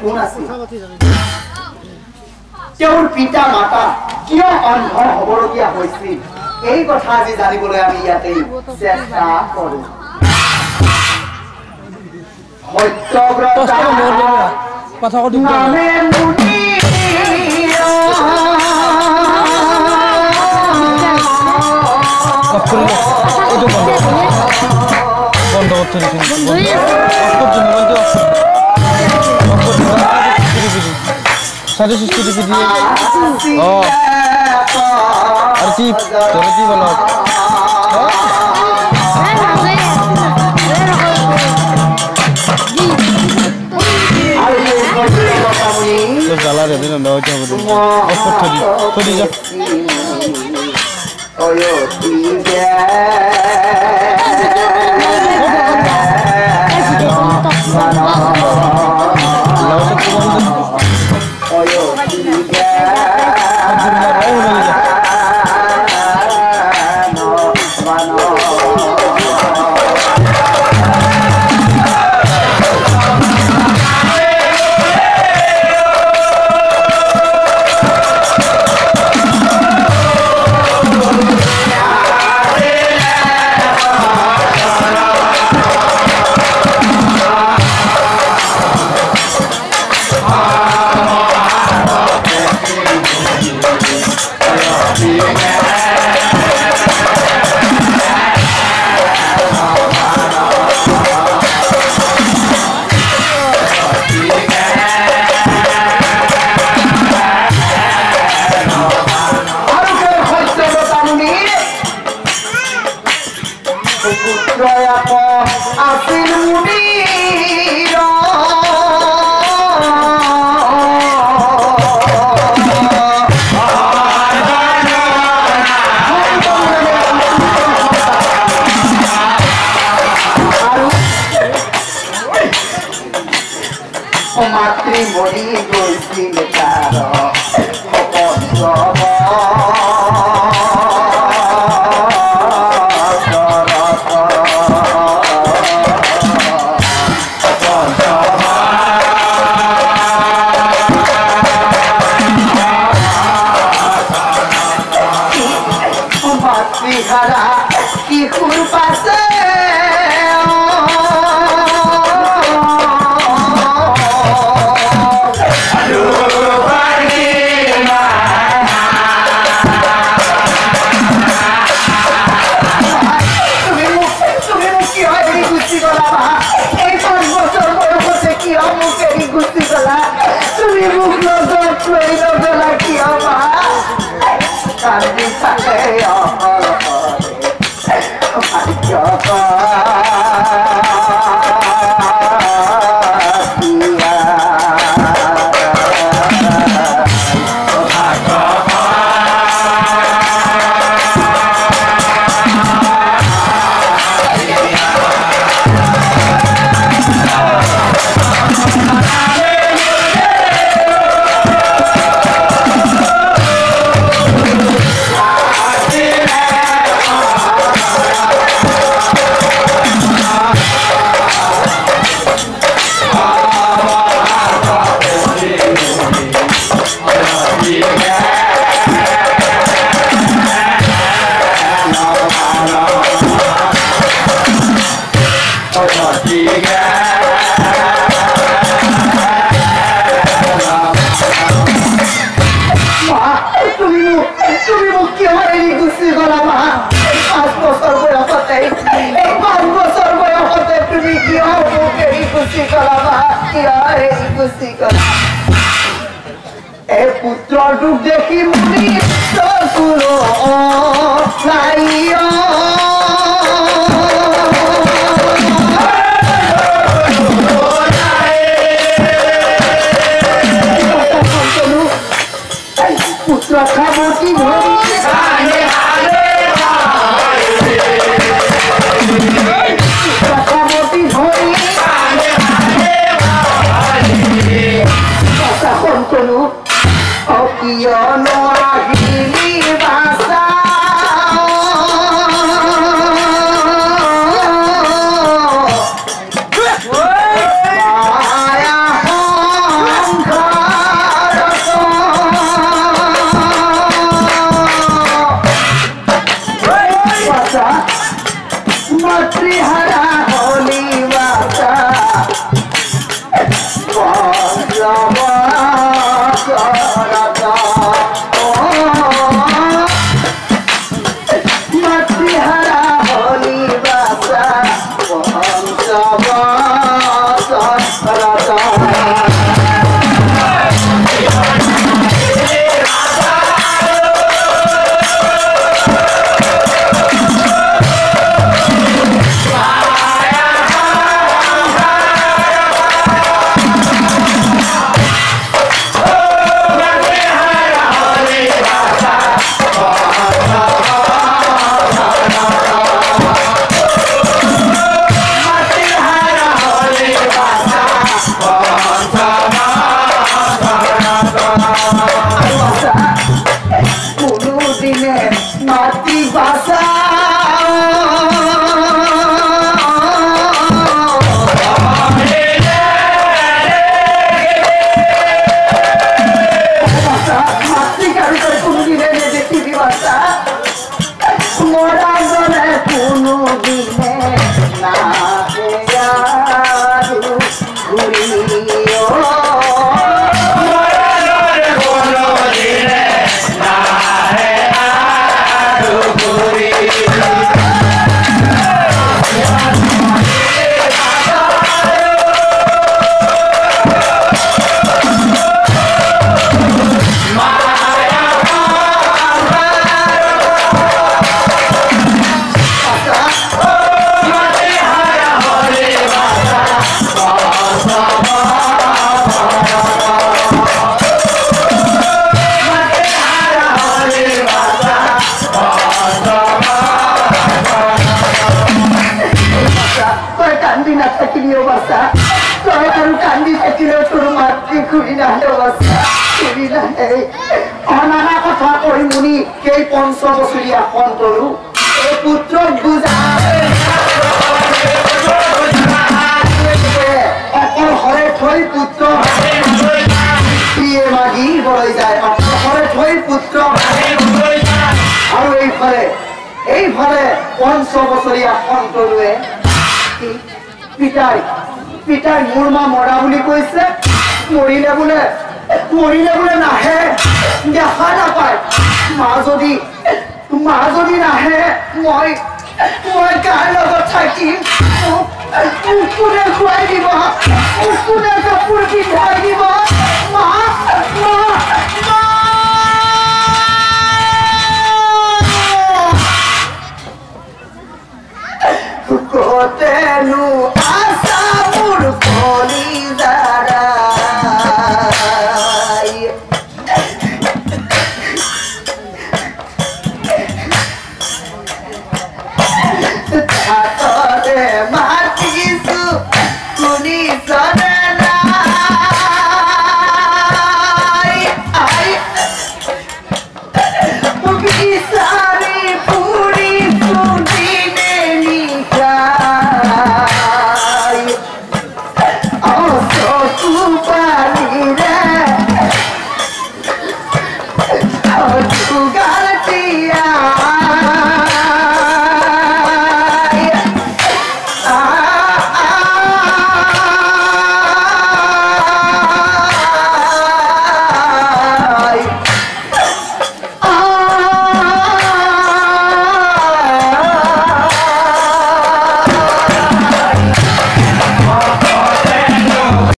কোন আছিল তেওঁৰ পিতা মাতা কিয় অন্ধ হ'বলগীয়া হৈছিল এই কথা আজি জানিবলৈ আমি ইয়াতে চেষ্টা কৰোঁ সত্যব্ৰত কথা কদি নামে মুনি বন্ধ করতে সাড়ে ষষ্ঠী টিপি দিয়ে আর কি কি বলো জ্বালা রে দিন হইতে হবে থরি যা মাতৃমণি গৈছিল তাৰ মাতৃহাৰা কিশোৰ পাছে পুত্ৰটোক দেখি মুনি চকুৰ নাই পুত্ৰ খাবতি ধৰি মৰা জনে কোনো দিনে না ঘুৰিও অনানা কথা কৈ মুনি সেই ৫ বছৰীয়া সন্তৰো এই পুত্ৰক বুজা অকল হৰে থৈ পুত্ৰ প্ৰিয়ে মাগি বৈ যায় অকল হৰে থৈ পুত্ৰ আৰু এইফালে ৫ বছৰীয়া সন্তৰোৱে পিতাই মোৰ মা মৰা বুলি কৈছে মৰিলে বোলে নাহে দেখা নাপায় মা যদি নাহে মই কাৰ লগত থাকিম কোনে খুৱাই দিব কোনে কাপোৰ পিন্ধাই দিব মা